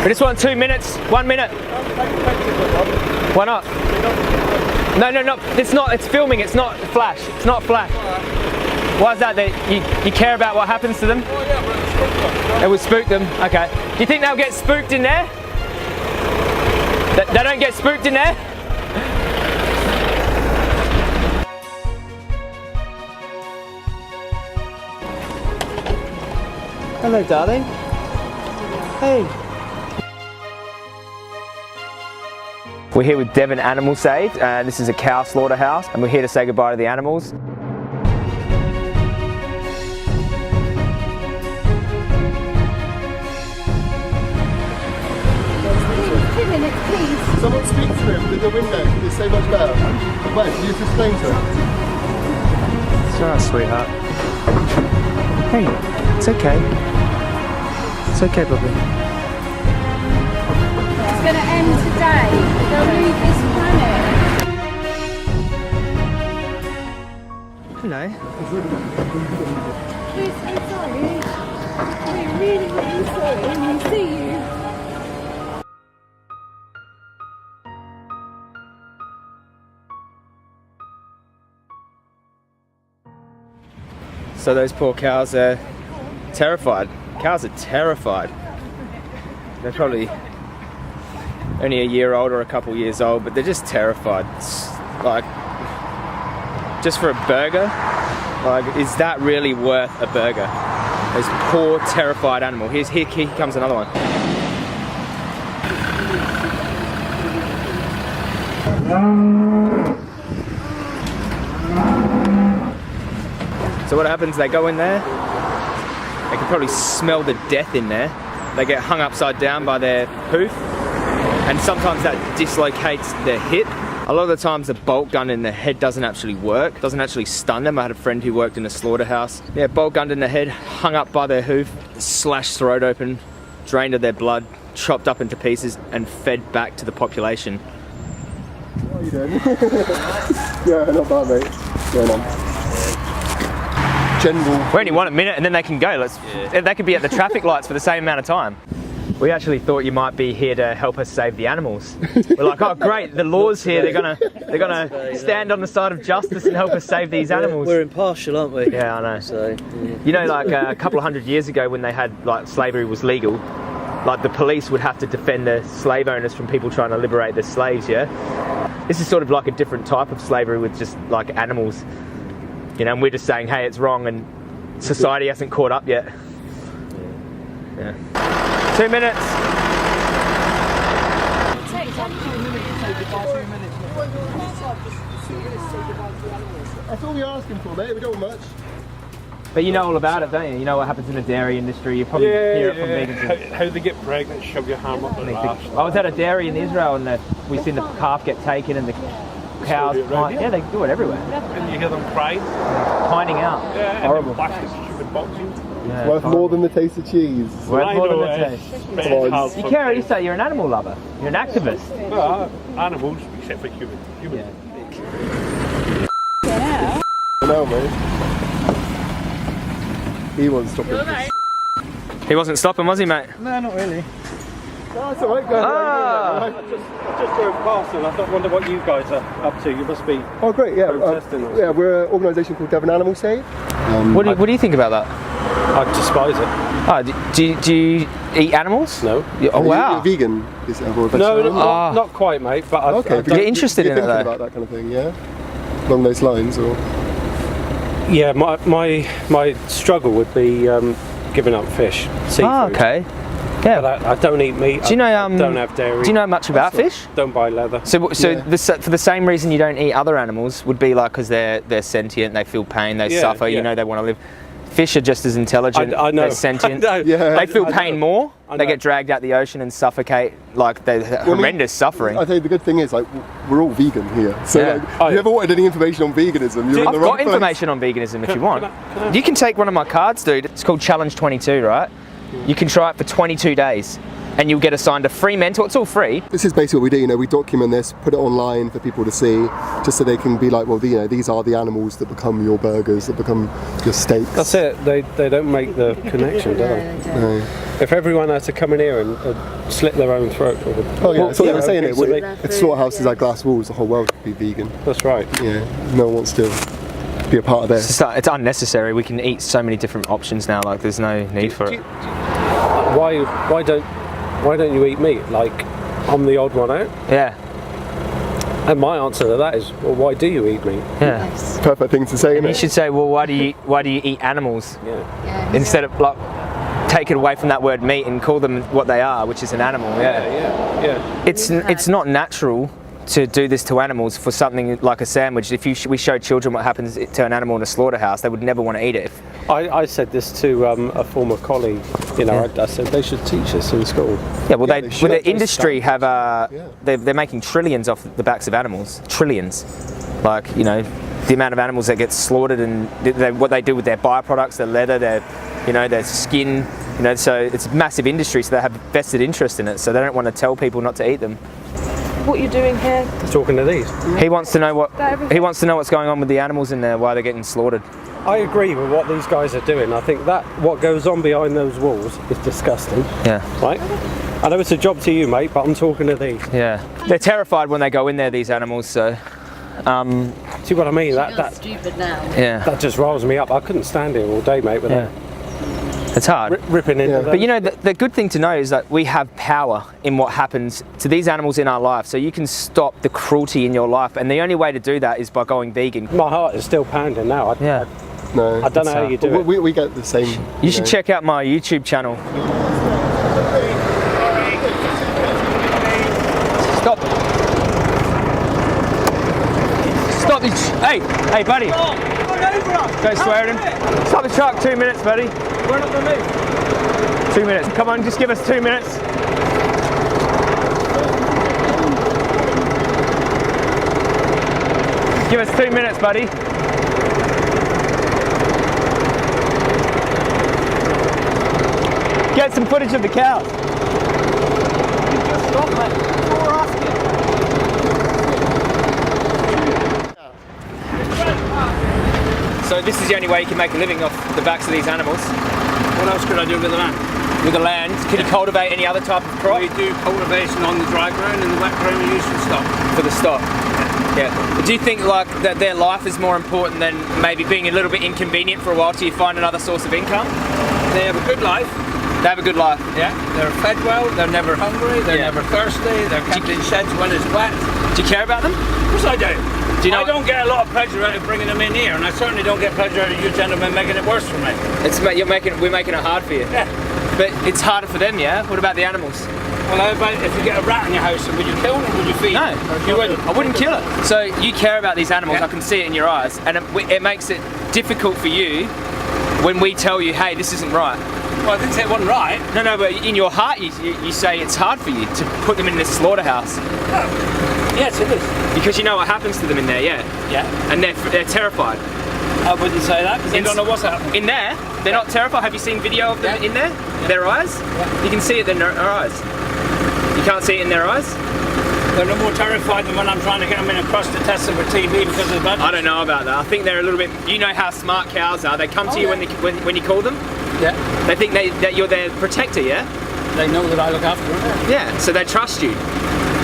We just want 2 minutes, 1 minute. Why not? No, it's not, it's filming, it's not flash. It's not flash. Why is that? You care about what happens to them? Oh yeah, but it's spooked them. It will spook them, okay. Do you think they'll get spooked in there? They don't get spooked in there? Hello, darling. Hey. We're here with Devon Animal Save. This is a cow slaughterhouse, and we're here to say goodbye to the animals. 2 minutes, please. Someone speak to him through the window. It's so much better. Wait, can you just explain to him? It's alright, sweetheart. Hey, it's okay. It's okay, Bobby. It's going to end today. They'll leave this planet. Hello. We're so sorry. We're really, really sorry. We see you. So those poor cows are terrified. Cows are terrified. They're probably only a year old or a couple years old, but they're just terrified. It's like, just for a burger, like, is that really worth a burger? This poor, terrified animal. Here comes another one. So what happens, they go in there, they can probably smell the death in there. They get hung upside down by their hoof, and sometimes that dislocates their hip. A lot of the times the bolt gun in the head doesn't actually work, doesn't actually stun them. I had a friend who worked in a slaughterhouse. Yeah, bolt gunned in the head, hung up by their hoof, slashed throat open, drained of their blood, chopped up into pieces, and fed back to the population. What are you doing? Yeah, not bad, mate. What's going on? General. We only want a minute and then they can go. They could be at the traffic lights for the same amount of time. We actually thought you might be here to help us save the animals. We're like, oh great, the law's here. They're gonna stand on the side of justice and help us save these animals. We're impartial, aren't we? Yeah, I know. So, yeah. You know, like a couple of hundred years ago when they had, like, slavery was legal, like the police would have to defend the slave owners from people trying to liberate the slaves, yeah? This is sort of like a different type of slavery with just like animals. You know, and we're just saying, hey, it's wrong, and society hasn't caught up yet. Yeah. 2 minutes. That's all we're asking for, mate. We don't want much. But you know all about it, don't you? You know what happens in the dairy industry. You probably hear it from vegans. How they get pregnant, shove your ham up their arse. I was at a dairy in Israel, and we've seen the calf get taken and the cows pine. Yeah, they do it everywhere. And you hear them crying. Pining out. Yeah, horrible. And plastic stupid boxing. Yeah, Worth more than the taste of cheese. Worth more than the taste. You care, you say you're an animal lover. You're an activist. Well, animals, except for human. Yeah. I know, mate. He won't stop it. He wasn't stopping, was he, mate? No, not really. No, it's alright, go Ah. I just drove past and I thought, wonder what you guys are up to. You must be. Oh, great, yeah. Protesting or Yeah, we're an organisation called Devon Animal Save. What do you think about that? I despise it. Oh, do you eat animals? No. Oh, wow. You're vegan? Is it, or No, vegetarian? not quite, mate. But Okay, You're interested in it, thinking though? about that kind of thing, yeah? Along those lines, or? yeah, my struggle would be giving up fish, seafood. Oh, okay. Yeah. But I don't eat meat. Do you know? I don't have dairy. Do you know much about fish? Don't buy leather. So Yeah. for the same reason you don't eat other animals would be like because they're sentient, they feel pain, they suffer. Yeah. You know, they want to live. Fish are just as intelligent. I know. They're sentient. I know. Yeah. They feel I pain know. more. I They know. get dragged out the ocean and suffocate. Like they're horrendous suffering. I think the good thing is, like, we're all vegan here. So, Yeah. like, if you ever wanted any information on veganism, you're in I've the got wrong place. information on veganism if you want. can I- You can take one of my cards, dude. It's called Challenge 22, right? You can try it for 22 days. and you'll get assigned a free mentor. It's all free. This is basically what we do, you know, we document this, put it online for people to see, just so they can be like, well, you know, these are the animals that become your burgers, that become your steaks. That's it. They don't make the connection, do they? No. If everyone had to come in here and slit their own throat, Oh yeah, that's what they were saying. okay, If slaughterhouses had glass walls, the whole world would be vegan. That's right. Yeah, no one wants to be a part of this. It's unnecessary. We can eat so many different options now. Like there's no need for it. Why don't you eat meat? Like, I'm the odd one out. Yeah. And my answer to that is, well, why do you eat meat? Yeah. Perfect thing to say, isn't You it? should say, well, why do you eat animals Yeah. instead of like take it away from that word meat and call them what they are, which is an animal. Yeah. It's not natural to do this to animals for something like a sandwich. If we show children what happens to an animal in a slaughterhouse, they would never want to eat it. I said this to a former colleague. You know, I said they should teach this in school. Yeah, well, they should. the industry have they're making trillions off the backs of animals. Trillions, like, you know, the amount of animals that get slaughtered and what they do with their byproducts, their leather, their skin. You know, so it's a massive industry. So they have vested interest in it. So they don't want to tell people not to eat them. What you're doing here? Talking to these. He wants to know what's going on with the animals in there, why they're getting slaughtered. I agree with what these guys are doing. I think that what goes on behind those walls is disgusting. Yeah. Right? I know it's a job to you, mate, but I'm talking to these. Yeah. They're terrified when they go in there, these animals, so See what I mean? You're That stupid now. yeah. that just riles me up. I couldn't stand here all day, mate, with Yeah. It's hard. ripping into them. But you know, the good thing to know is that we have power in what happens to these animals in our life. So you can stop the cruelty in your life. And the only way to do that is by going vegan. My heart is still pounding now. Yeah. No. I don't know how you do it. We get the same. You should check out my YouTube channel. Stop. Stop this. Hey, buddy. Don't swear at him. Stop the truck, 2 minutes, buddy. We're not going to move. 2 minutes. Come on, just give us 2 minutes. Give us 2 minutes, buddy. Get some footage of the cows. Stop, mate. That's all we're asking. So this is the only way you can make a living off the backs of these animals. What else could I do with the land? With the land, can you cultivate any other type of crop? We do cultivation on the dry ground, and the wet ground we use for stock. For the stock. Yeah. Do you think like that their life is more important than maybe being a little bit inconvenient for a while till you find another source of income? They have a good life. They have a good life. Yeah. They're fed well. They're never hungry. They're never thirsty. They're kept in sheds when it's wet. Do you care about them? Of course I do. Do you know? I don't get a lot of pleasure out of bringing them in here, and I certainly don't get pleasure out of you gentlemen making it worse for me. We're making it hard for you. Yeah. But it's harder for them, yeah? What about the animals? Well, how about if you get a rat in your house, would you kill it or would you feed No, it? you wouldn't. I wouldn't kill it. So you care about these animals. Yeah. I can see it in your eyes, and it makes it difficult for you when we tell you, hey, this isn't right. Well, I didn't say it wasn't right. No, but in your heart, you say it's hard for you to put them in this slaughterhouse Yes, it is. because you know what happens to them in there, yeah. Yeah. And they're terrified. I wouldn't say that because they don't know what's happening. In there, they're not terrified. Have you seen video of them in there? Their eyes? You can see it in their eyes. You can't see it in their eyes? They're no more terrified than when I'm trying to get them in across the test for TV because of the budget. I don't know about that. I think they're a little bit. You know how smart cows are. They come to you when you call them. Yeah. They think that you're their protector, yeah? They know that I look after them. Yeah. So they trust you.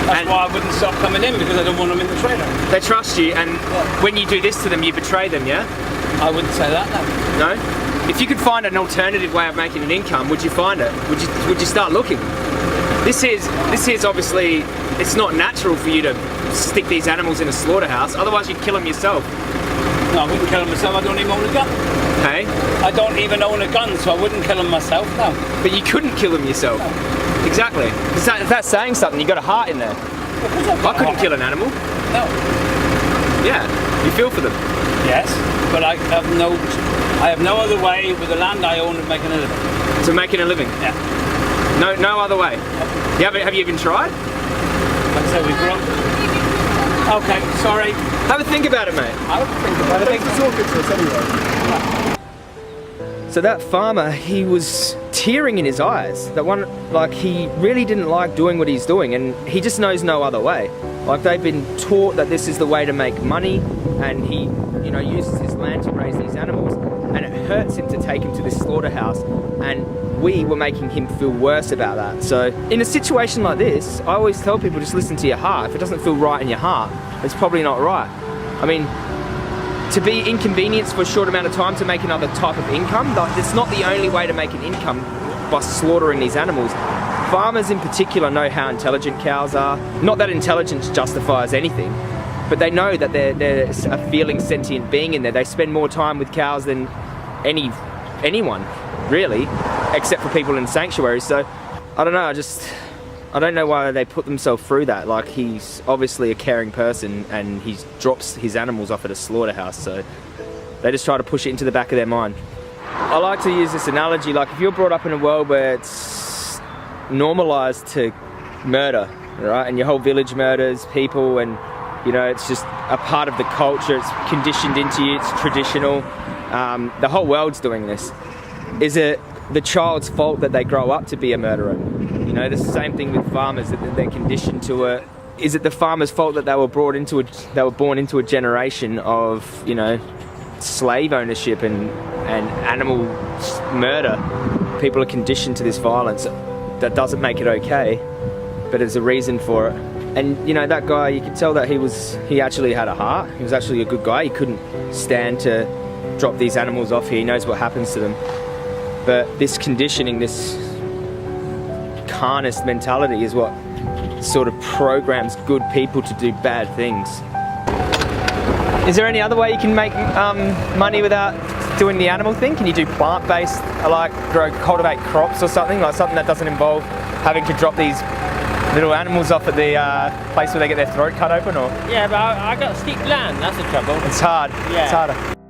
That's why I wouldn't stop coming in because I don't want them in the trailer. They trust you, and when you do this to them, you betray them, yeah? I wouldn't say that, no. No? If you could find an alternative way of making an income, would you find it? Would you start looking? This is obviously, it's not natural for you to stick these animals in a slaughterhouse, otherwise you'd kill them yourself. No, I wouldn't kill them myself, I don't even own a gun. Hey? I don't even own a gun, so I wouldn't kill them myself, no. But you couldn't kill them yourself. No. Exactly. If that's saying something, you got a heart in there. I couldn't kill an animal. No. Yeah, you feel for them. Yes, but I have no other way with the land I own of making a living. So making a living? Yeah. No other way? Have you even tried? Like I said, we grew up. Okay, sorry. Have a think about it, mate. I don't think about it. Thanks for talking to us anyway. So that farmer, he was tearing in his eyes. That one, like, he really didn't like doing what he's doing, and he just knows no other way. Like, they've been taught that this is the way to make money, and he, you know, uses his land to raise these animals, and it hurts him to take him to this slaughterhouse, and we were making him feel worse about that. So in a situation like this, I always tell people, just listen to your heart. If it doesn't feel right in your heart, it's probably not right. I mean, to be inconvenienced for a short amount of time to make another type of income, it's not the only way to make an income by slaughtering these animals. Farmers in particular know how intelligent cows are. Not that intelligence justifies anything, but they know that there's a feeling sentient being in there. They spend more time with cows than anyone, really, except for people in sanctuaries. So I don't know, I don't know why they put themselves through that. Like, he's obviously a caring person and he drops his animals off at a slaughterhouse, so they just try to push it into the back of their mind. I like to use this analogy, like if you're brought up in a world where it's normalized to murder, right, and your whole village murders people, and you know, it's just a part of the culture, it's conditioned into you, it's traditional, the whole world's doing this. Is it the child's fault that they grow up to be a murderer? You know, the same thing with farmers, that they're conditioned to it. Is it the farmer's fault that they were born into a generation of, you know, slave ownership and animal murder? People are conditioned to this violence. That doesn't make it okay, but there's a reason for it. And you know, that guy, you could tell that he actually had a heart. He was actually a good guy. He couldn't stand to drop these animals off here. He knows what happens to them. But this conditioning, this carnist mentality is what sort of programs good people to do bad things. Is there any other way you can make money without doing the animal thing? Can you do plant-based, like cultivate crops or something? Like something that doesn't involve having to drop these little animals off at the place where they get their throat cut open? Or Yeah, but I got steep land, that's the trouble. it's hard. Yeah. It's harder.